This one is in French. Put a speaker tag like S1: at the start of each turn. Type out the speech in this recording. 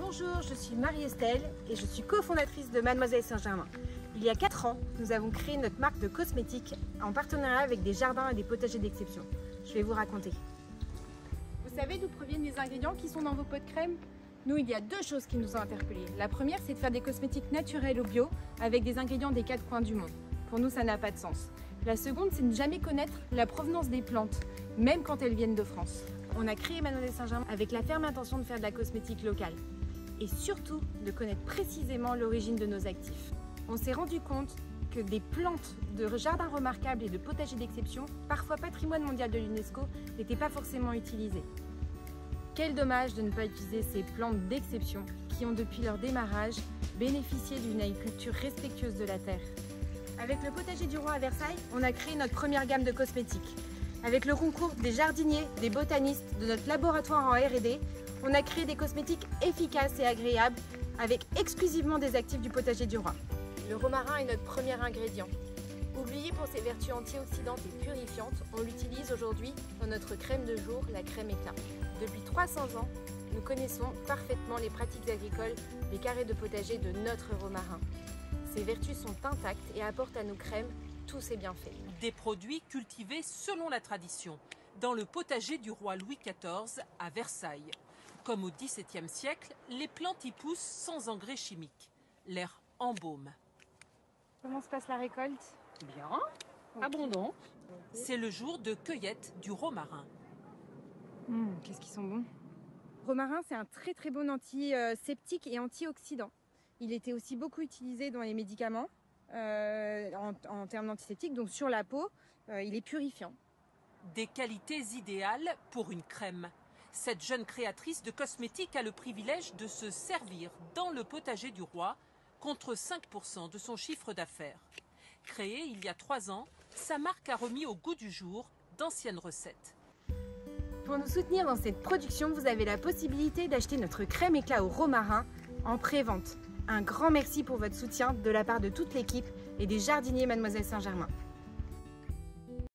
S1: Bonjour, je suis Marie-Estelle et je suis cofondatrice de Mademoiselle Saint-Germain. Il y a 4 ans, nous avons créé notre marque de cosmétiques en partenariat avec des jardins et des potagers d'exception. Je vais vous raconter.
S2: Vous savez d'où proviennent les ingrédients qui sont dans vos pots de crème? Nous, il y a 2 choses qui nous ont interpellés. La première, c'est de faire des cosmétiques naturels ou bio avec des ingrédients des 4 coins du monde. Pour nous, ça n'a pas de sens. La seconde, c'est de ne jamais connaître la provenance des plantes, même quand elles viennent de France.
S1: On a créé Mademoiselle Saint-Germain avec la ferme intention de faire de la cosmétique locale et surtout de connaître précisément l'origine de nos actifs. On s'est rendu compte que des plantes de jardins remarquables et de potagers d'exception, parfois patrimoine mondial de l'UNESCO, n'étaient pas forcément utilisées. Quel dommage de ne pas utiliser ces plantes d'exception qui ont depuis leur démarrage bénéficié d'une agriculture respectueuse de la terre. Avec le potager du roi à Versailles, on a créé notre première gamme de cosmétiques. Avec le concours des jardiniers, des botanistes, de notre laboratoire en R&D, on a créé des cosmétiques efficaces et agréables avec exclusivement des actifs du potager du roi. Le romarin est notre premier ingrédient. Oublié pour ses vertus antioxydantes et purifiantes, on l'utilise aujourd'hui dans notre crème de jour, la crème éclat. Depuis 300 ans, nous connaissons parfaitement les pratiques agricoles des carrés de potager de notre romarin. Ses vertus sont intactes et apportent à nos crèmes tous ses bienfaits.
S3: Des produits cultivés selon la tradition, dans le potager du roi Louis XIV à Versailles. Comme au XVIIe siècle, les plantes y poussent sans engrais chimiques. L'air embaume.
S2: Comment se passe la récolte?
S4: Bien, abondant.
S3: C'est le jour de cueillette du romarin.
S2: Qu'est-ce qu'ils sont bons. Romarin, c'est un très bon antiseptique et antioxydant. Il était aussi beaucoup utilisé dans les médicaments en termes d'antiseptique, donc sur la peau, il est purifiant.
S3: Des qualités idéales pour une crème. Cette jeune créatrice de cosmétiques a le privilège de se servir dans le potager du roi contre 5% de son chiffre d'affaires. Créée il y a 3 ans, sa marque a remis au goût du jour d'anciennes recettes.
S1: Pour nous soutenir dans cette production, vous avez la possibilité d'acheter notre crème éclat au romarin en pré-vente. Un grand merci pour votre soutien de la part de toute l'équipe et des jardiniers Mademoiselle Saint-Germain.